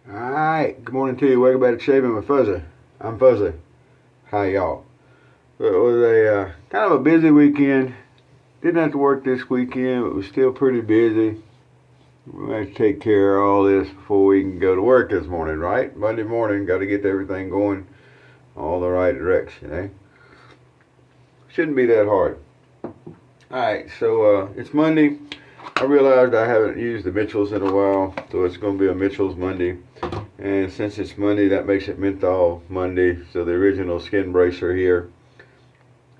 Alright, good morning to you. Welcome back to Shaving with Fuzzy. I'm Fuzzy. Hi, y'all. It was a kind of a busy weekend. Didn't have to work this weekend, but was still pretty busy. We're going to take care of all this before we can go to work this morning, right? Monday morning, got to get everything going all the right direction, eh? Shouldn't be that hard. Alright, so it's Monday. I realized I haven't used the Mitchells in a while, so it's going to be a Mitchell's Monday. And since it's Monday, that makes it Menthol Monday. So the original skin bracer here.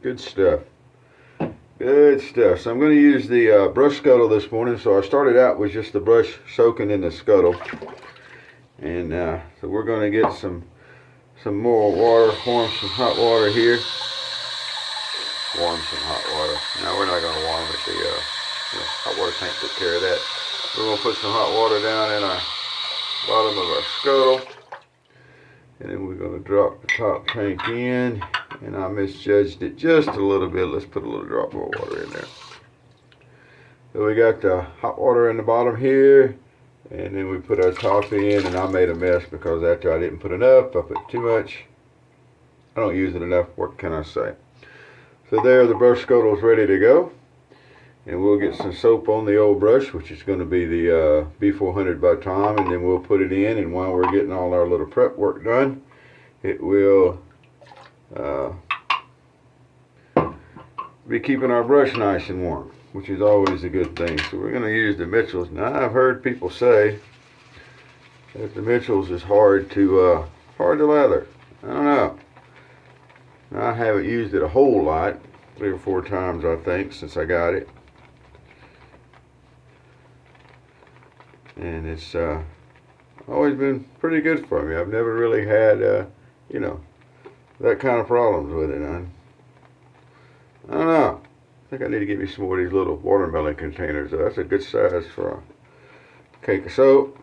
Good stuff. Good stuff. So I'm going to use the brush scuttle this morning. So I started out with just the brush soaking in the scuttle. And so we're going to get some more water, warm some hot water here. Warm some hot water. Now we're not going to warm it. The hot water tank took care of that. We're going to put some hot water down in our bottom of our scuttle, and then we're going to drop the top tank in, and I misjudged it just a little bit. Let's put a little drop more water in there. So we got the hot water in the bottom here, and then we put our top in, and I made a mess because after I didn't put enough, I put too much. I don't use it enough. What can I say? So there, the brush scuttle is ready to go. And we'll get some soap on the old brush, which is going to be the B400 by Tom, and then we'll put it in, and while we're getting all our little prep work done, it will be keeping our brush nice and warm, which is always a good thing. So we're going to use the Mitchells. Now, I've heard people say that the Mitchells is hard to lather. I don't know. I haven't used it a whole lot, 3 or 4 times I think, since I got it. And it's always been pretty good for me. I've never really had, that kind of problems with it. I don't know. I think I need to get me some more of these little watermelon containers. That's a good size for a cake of soap.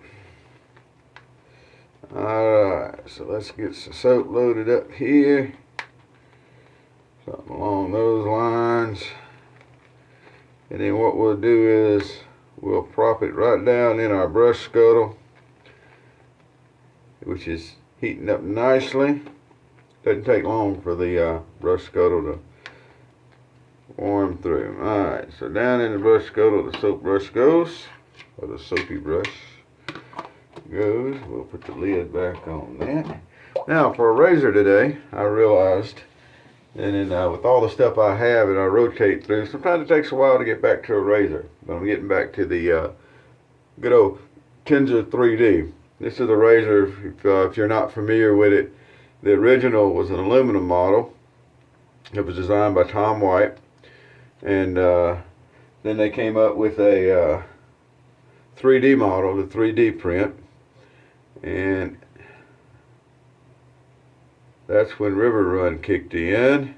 Alright, so let's get some soap loaded up here. Something along those lines. And then what we'll do is we'll prop it right down in our brush scuttle, which is heating up nicely. Doesn't take long for the brush scuttle to warm through. Alright, so down in the brush scuttle the soap brush goes, or the soapy brush goes. We'll put the lid back on that. Now for a razor today, I realized, and then with all the stuff I have and I rotate through, sometimes it takes a while to get back to a razor. But I'm getting back to the good old TNNSER 3D. This is a razor, if you're not familiar with it, the original was an aluminum model. It was designed by Tom White. And then they came up with a 3D model, the 3D print. And that's when River Run kicked in.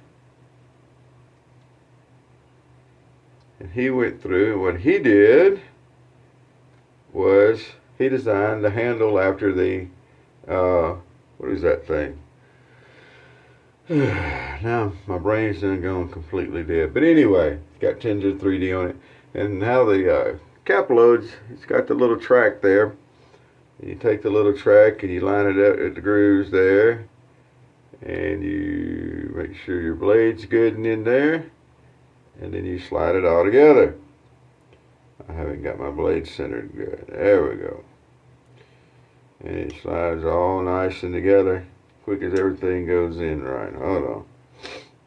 And he went through, and what he did was he designed the handle after the, what is that thing? Now my brain's done gone completely dead. But anyway, it's got TNNSER 3D on it. And how the cap loads, it's got the little track there. You take the little track and you line it up at the grooves there. And you make sure your blade's good and in there, and then you slide it all together. I haven't got my blade centered good. There we go. And it slides all nice and together, quick as everything goes in right. Hold on.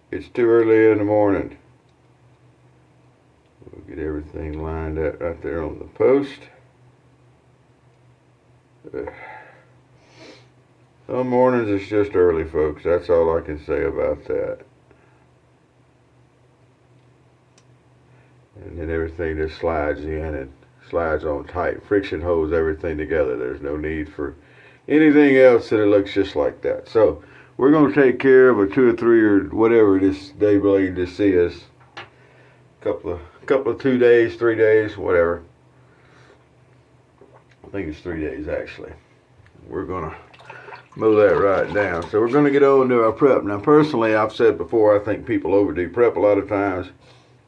It's too early in the morning. We'll get everything lined up right there on the post. Some mornings it's just early, folks. That's all I can say about that. And then everything just slides in and slides on tight. Friction holds everything together. There's no need for anything else, and it looks just like that. So we're going to take care of a 2 or 3 or whatever this day blade this is. Couple of 2 days, 3 days, whatever. I think it's 3 days actually. We're going to mow that right down. So we're going to get on to our prep. Now personally, I've said before, I think people overdo prep a lot of times.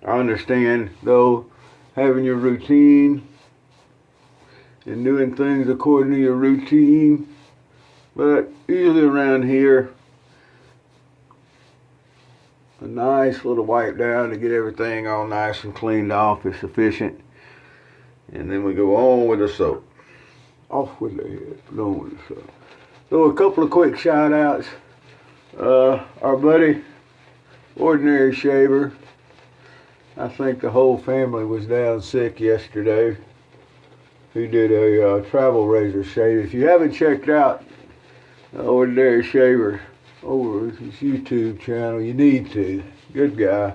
I understand though, having your routine and doing things according to your routine. But usually around here, a nice little wipe down to get everything all nice and cleaned off is sufficient. And then we go on with the soap. Off with the head, on with the soap. So a couple of quick shout outs. Our buddy, Ordinary Shaver. I think the whole family was down sick yesterday. He did a travel razor shave. If you haven't checked out Ordinary Shaver over his YouTube channel, you need to. Good guy.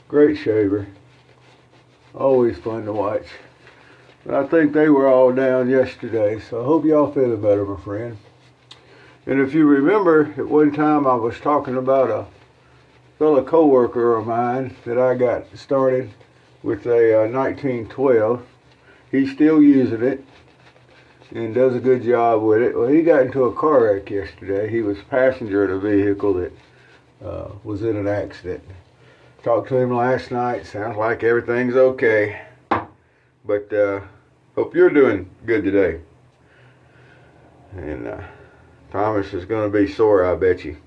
Great shaver. Always fun to watch. But I think they were all down yesterday, so I hope y'all feeling better, my friend. And if you remember, at one time I was talking about a fellow co-worker of mine that I got started with a 1912. He's still using it and does a good job with it. Well, he got into a car wreck yesterday. He was a passenger in a vehicle that was in an accident. Talked to him last night. Sounds like everything's okay. But hope you're doing good today. And Thomas is going to be sore, I bet you.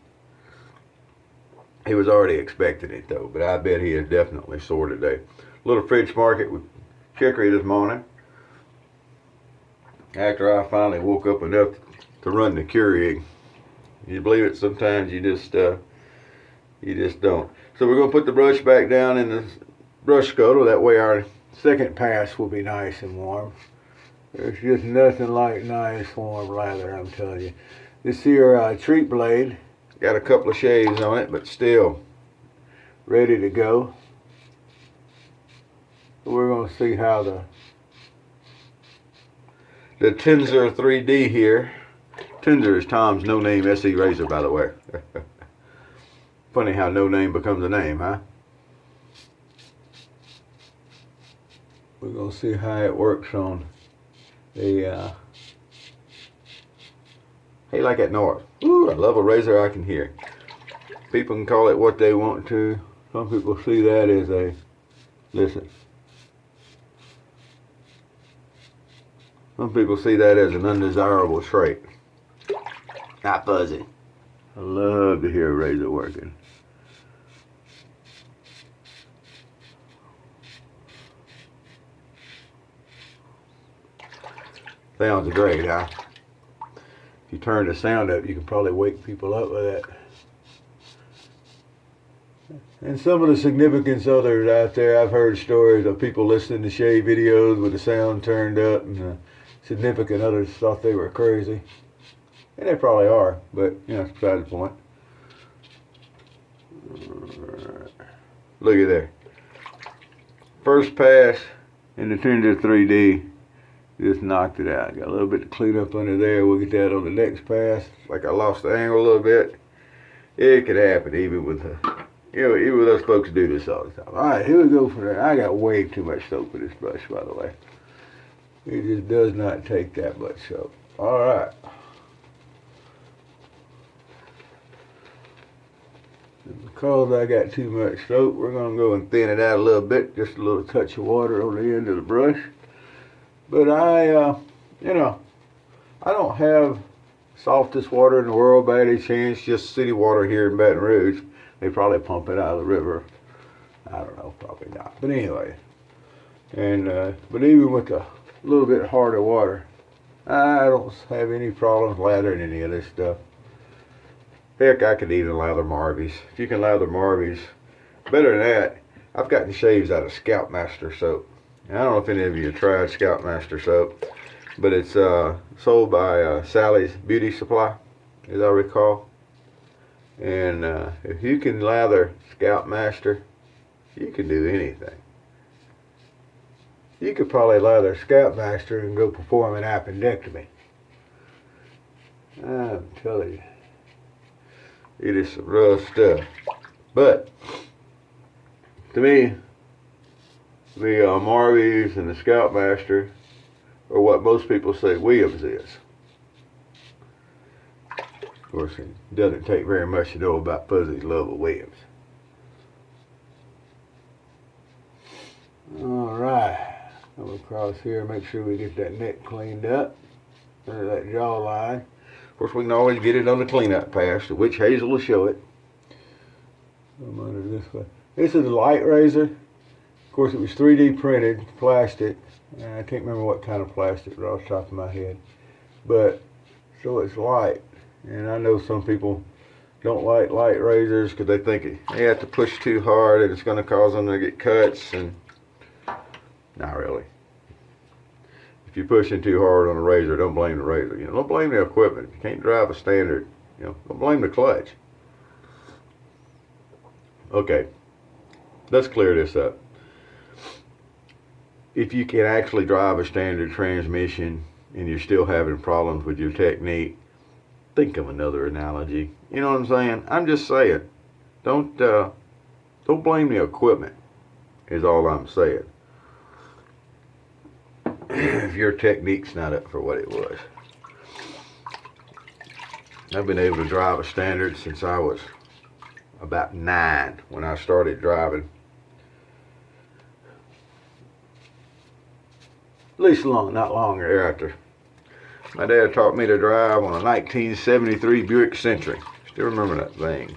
He was already expecting it, though, but I bet he is definitely sore today. Little Fridge Market with chicory this morning. After I finally woke up enough to run the Keurig. You believe it? Sometimes you just don't. So we're going to put the brush back down in the brush scuttle. That way our second pass will be nice and warm. There's just nothing like nice warm lather, I'm telling you. This here treat blade got a couple of shaves on it, but still ready to go. We're going to see how the TNNSER 3D here. TNNSER is Tom's no-name SE razor, by the way. Funny how no name becomes a name, huh? We're going to see how it works on the Hey, like at North. Ooh, I love a razor I can hear. People can call it what they want to. Some people see that as a, listen. Some people see that as an undesirable trait. Not fuzzy. I love to hear a razor working. Sounds great, huh? If you turn the sound up, you can probably wake people up with that. And some of the significance others out there, I've heard stories of people listening to shave videos with the sound turned up, and the significant others thought they were crazy. And they probably are, but you know, it's beside the point. Look at there. First pass in the TNNSER 3D. Just knocked it out. Got a little bit to clean up under there. We'll get that on the next pass. Like I lost the angle a little bit. It could happen even with even with us folks do this all the time. Alright, here we go for that. I got way too much soap with this brush, by the way. It just does not take that much soap. Alright. Because I got too much soap, we're going to go and thin it out a little bit. Just a little touch of water on the end of the brush. But I don't have softest water in the world by any chance. Just city water here in Baton Rouge. They probably pump it out of the river. I don't know, probably not. But anyway, and but even with a little bit harder water, I don't have any problems lathering any of this stuff. Heck, I could even lather Marvies. If you can lather Marvies, better than that, I've gotten shaves out of Scoutmaster soap. I don't know if any of you have tried Scoutmaster soap, but it's sold by Sally's Beauty Supply, as I recall. And if you can lather Scoutmaster, you can do anything. You could probably lather Scoutmaster and go perform an appendectomy. I'm telling you, it is some rough stuff. But to me, the Marvies and the Scoutmaster are what most people say Williams is. Of course, it doesn't take very much to know about Fuzzy's love of Williams. Alright. Come across here, make sure we get that neck cleaned up, under that jawline. Of course, we can always get it on the cleanup pass, the witch hazel will show it. Come under this way. This is a light razor. Of course, it was 3D printed plastic. I can't remember what kind of plastic right off the top of my head. But, so it's light. And I know some people don't like light razors because they think they have to push too hard and it's going to cause them to get cuts. And not really. If you're pushing too hard on a razor, don't blame the razor. You know, don't blame the equipment. If you can't drive a standard, you know, don't blame the clutch. Okay, let's clear this up. If you can actually drive a standard transmission and you're still having problems with your technique, think of another analogy. You know what I'm saying? I'm just saying, don't blame the equipment, is all I'm saying. If your technique's not up for what it was. I've been able to drive a standard since I was about 9 when I started driving. At least not long thereafter. My dad taught me to drive on a 1973 Buick Century. Still remember that thing.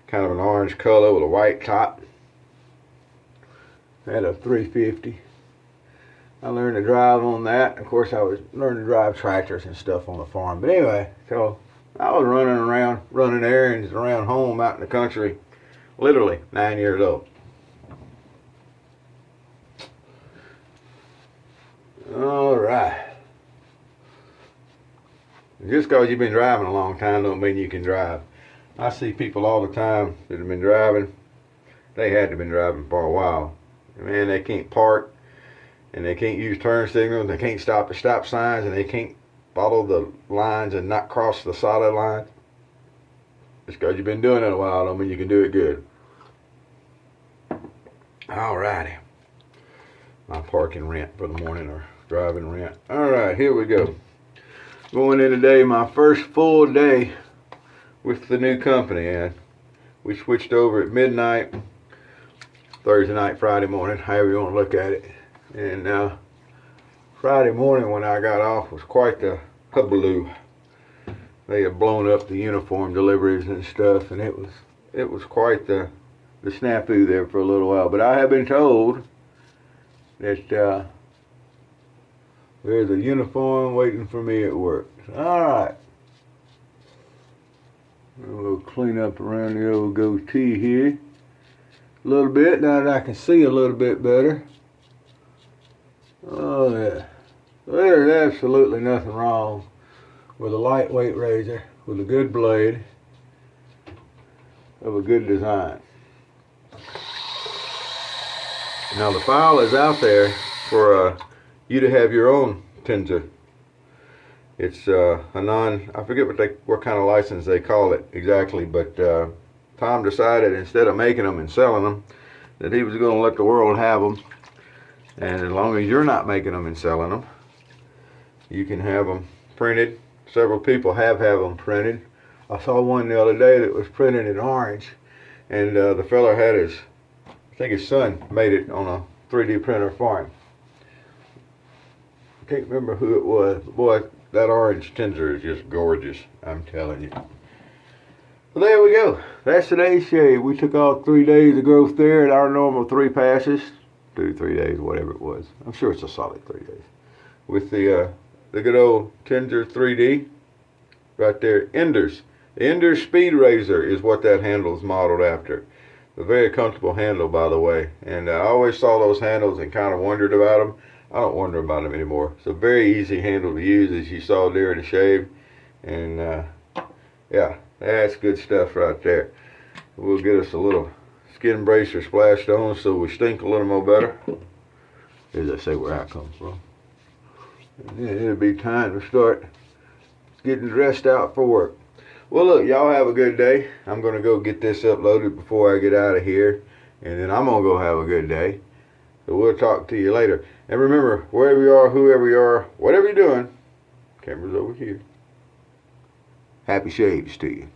Kind of an orange color with a white top. Had a 350. I learned to drive on that. Of course, I was learning to drive tractors and stuff on the farm. But anyway, so I was running errands around home out in the country, literally 9 years old. All right. Just because you've been driving a long time don't mean you can drive. I see people all the time that have been driving. They had to have been driving for a while. Man, they can't park. And they can't use turn signals, they can't stop at stop signs, and they can't follow the lines and not cross the solid line. Just because you've been doing it a while don't mean you can do it good. Alrighty. My parking rant for the morning, or driving rant. Alright, here we go. Going in today, my first full day with the new company, and we switched over at midnight, Thursday night, Friday morning, however you want to look at it. And Friday morning when I got off was quite the hullabaloo. They had blown up the uniform deliveries and stuff, and it was quite the snafu there for a little while. But I have been told that there's a uniform waiting for me at work. All right. We'll clean up around the old goatee here a little bit now that I can see a little bit better. Oh yeah, there's absolutely nothing wrong with a lightweight razor with a good blade of a good design. Now the file is out there for you to have your own TNNSER. It's I forget what kind of license they call it exactly, but Tom decided instead of making them and selling them that he was going to let the world have them. And as long as you're not making them and selling them, you can have them printed. Several people have them printed. I saw one the other day that was printed in orange, and the fella had I think his son made it on a 3D printer for him. I can't remember who it was, but boy, that orange TNNSER is just gorgeous, I'm telling you. Well, there we go. That's today's shave. We took all 3 days of growth there at our normal 3 passes. 2-3 days, whatever it was. I'm sure it's a solid 3 days. With the good old TNNSER 3D right there. Enders. The Enders Speed Razor is what that handle is modeled after. A very comfortable handle, by the way. And I always saw those handles and kind of wondered about them. I don't wonder about them anymore. It's a very easy handle to use, as you saw during the shave. And yeah, that's good stuff right there. We'll get us a little skin bracer splashed on so we stink a little more better. As I say, where I come from. And then it'll be time to start getting dressed out for work. Well, look, y'all have a good day. I'm going to go get this uploaded before I get out of here. And then I'm going to go have a good day. So we'll talk to you later. And remember, wherever you are, whoever you are, whatever you're doing, camera's over here. Happy shaves to you.